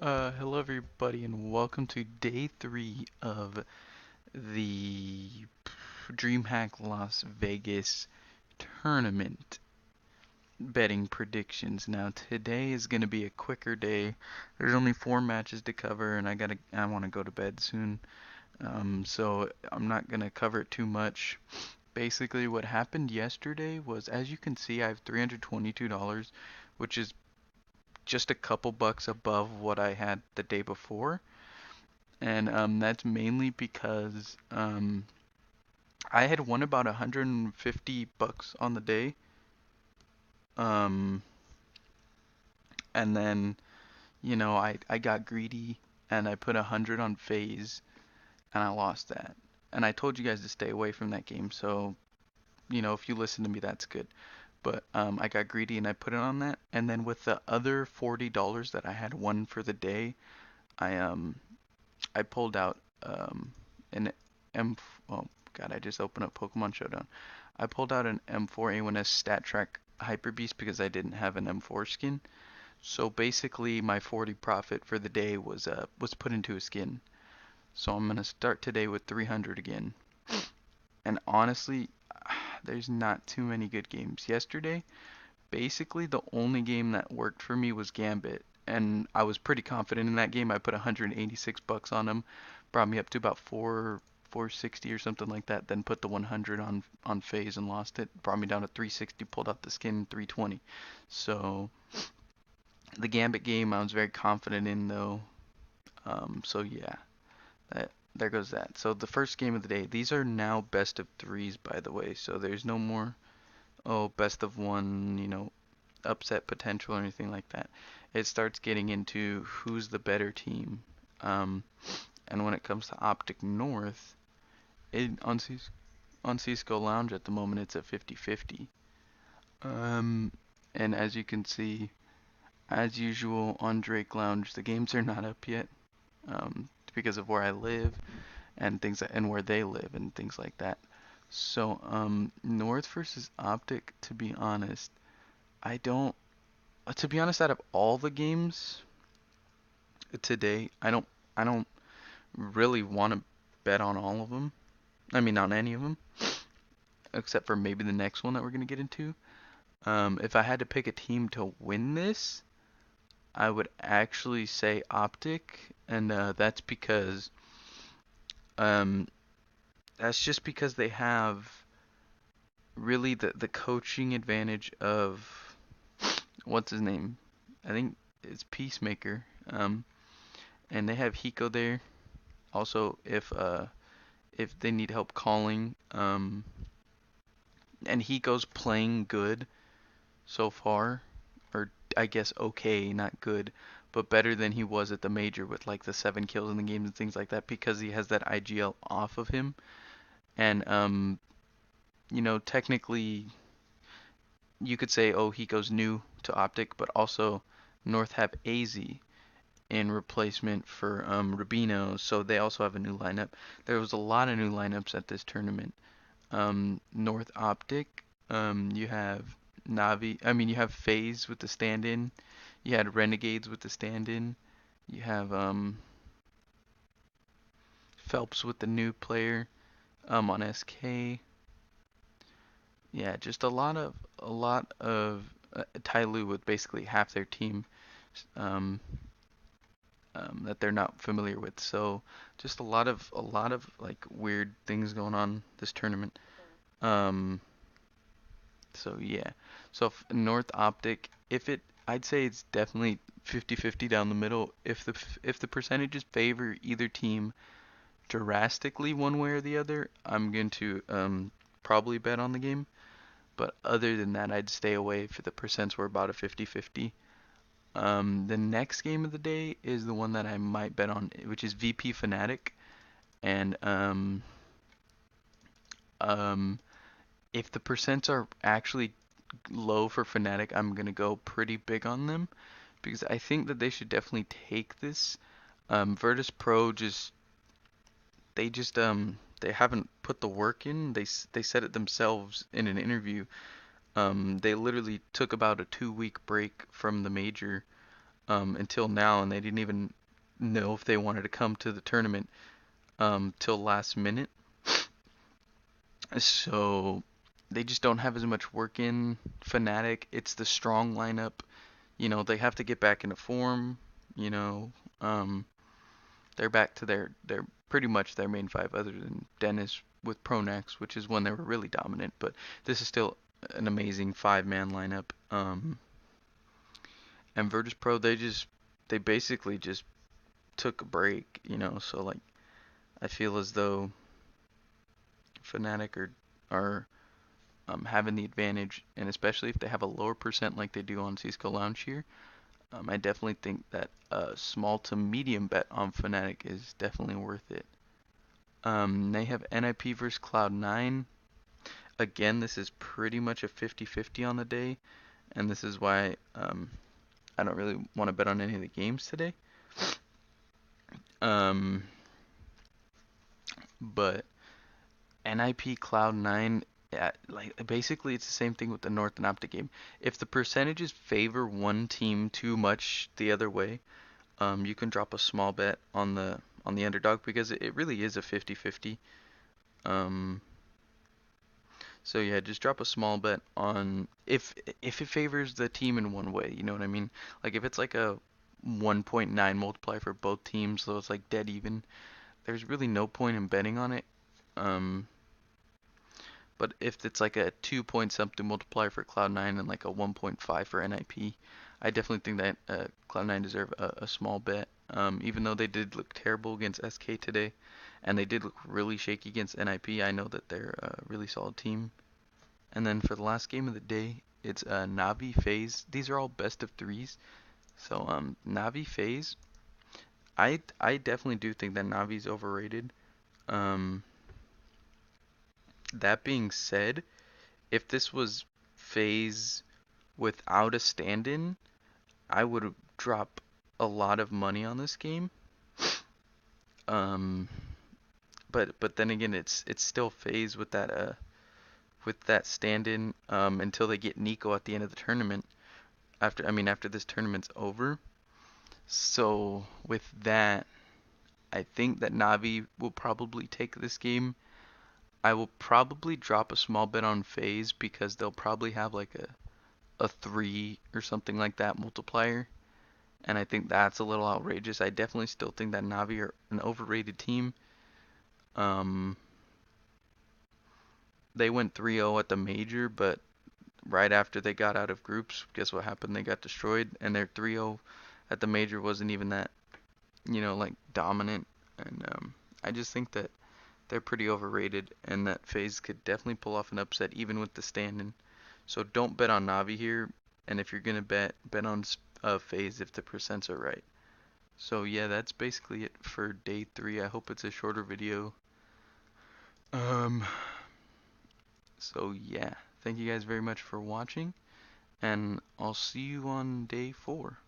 Hello everybody, and welcome to day 3 of the DreamHack Las Vegas tournament betting predictions. Now, today is going to be a quicker day. There's only 4 matches to cover, and I want to go to bed soon. So I'm not going to cover it too much. Basically, what happened yesterday was, as you can see, I have $322, which is just a couple bucks above what I had the day before. And that's mainly because I had won about 150 bucks on the day. Um, and then I got greedy and I put 100 on phase and I lost that. And I told you guys to stay away from that game, so if you listen to me, that's good. But I got greedy and I put it on that. And then with the other $40 that I had won for the day, I um I pulled out an M. Oh God, I just opened up Pokemon Showdown. I pulled out an M4A1S Stat Track Hyper Beast because I didn't have an M4 skin. So basically, my 40 profit for the day was put into a skin. So I'm gonna start today with 300 again. And honestly, there's not too many good games. Yesterday, basically the only game that worked for me was Gambit, and I was pretty confident in that game. I put 186 bucks on him, brought me up to about 460 or something like that. Then put the 100 on phase and lost it. Brought me down to 360. Pulled out the skin 320. So the Gambit game I was very confident in though. So yeah, there goes that. So the first game of the day. These are now best of threes, by the way. So there's no more best of one, upset potential or anything like that. It starts getting into who's the better team. Um, and when it comes to Optic North, on Cisco Lounge at the moment it's at 50-50. Um, and as you can see, as usual on Drake Lounge, the games are not up yet because of where I live and and where they live and things like that. So North versus Optic, to be honest, I don't. To be honest, out of all the games today, I don't really want to bet on all of them. I mean, on any of them, except for maybe the next one that we're gonna get into. If I had to pick a team to win this, I would actually say Optic, and um, that's just because they have really the coaching advantage of what's his name? I think it's Peacemaker. And they have Hiko there. Also, if they need help calling, and Hiko's playing good so far, or I guess okay, not good, but better than he was at the major with like the 7 kills in the games and things like that because he has that IGL off of him. And technically you could say, oh, Hiko's new to Optic, but also North have AZ in replacement for Rubino, so they also have a new lineup. There was a lot of new lineups at this tournament. North Optic, you have you have FaZe with the stand-in. You had Renegades with the stand-in. You have Phelps with the new player on SK. Yeah, just a lot of Tyloo with basically half their team. Um, that they're not familiar with. So just a lot of like weird things going on this tournament. Um, so yeah. So North Optic, if it, I'd say it's definitely 50-50 down the middle. If the percentages favor either team drastically one way or the other, I'm going to probably bet on the game. But other than that, I'd stay away if the percents were about a 50-50. The next game of the day is the one that I might bet on, which is VP Fnatic. And um, if the percents are actually low for Fnatic, I'm gonna go pretty big on them because I think that they should definitely take this. Virtus Pro they haven't put the work in. They said it themselves in an interview. They literally took about a 2-week break from the major until now, and they didn't even know if they wanted to come to the tournament till last minute. So they just don't have as much work in Fnatic. It's the strong lineup. They have to get back into form. You know, um, they're back to their pretty much their main five, other than Dennis with Pronax, which is when they were really dominant. But this is still an amazing five-man lineup. And Virtus Pro, they basically just took a break. So like I feel as though Fnatic are having the advantage, and especially if they have a lower percent like they do on Cisco Lounge here. I definitely think that a small to medium bet on Fnatic is definitely worth it. They have NIP versus Cloud9. Again, this is pretty much a 50-50 on the day, and this is why I don't really want to bet on any of the games today. But NIP Cloud9, like basically it's the same thing with the North and Optic game. If the percentages favor one team too much the other way, you can drop a small bet on the underdog, because it really is a 50-50. So yeah, just drop a small bet on if it favors the team in one way, you know what I mean? Like if it's like a 1.9 multiplier for both teams, so it's like dead even, there's really no point in betting on it. But if it's like a 2 point something multiplier for Cloud9 and like a 1.5 for NIP, I definitely think that Cloud9 deserve a small bet. Even though they did look terrible against SK today, and they did look really shaky against NIP, I know that they're a really solid team. And then for the last game of the day, it's Navi FaZe. These are all best of threes. So Navi FaZe, I definitely do think that Navi's overrated. That being said, if this was FaZe without a stand-in, I would drop a lot of money on this game. But then again, it's still FaZe with that stand-in until they get Nico at the end of the tournament. After this tournament's over. So with that, I think that Navi will probably take this game. I will probably drop a small bet on FaZe because they'll probably have like a 3 or something like that multiplier. And I think that's a little outrageous. I definitely still think that Navi are an overrated team. They went 3-0 at the major, but right after they got out of groups, guess what happened? They got destroyed, and their 3-0 at the major wasn't even that, like dominant. And I just think that they're pretty overrated, and that FaZe could definitely pull off an upset even with the stand-in. So don't bet on Navi here, and if you're gonna bet on FaZe if the percents are right. So yeah, that's basically it for day 3. I hope it's a shorter video. So yeah, thank you guys very much for watching, and I'll see you on day 4.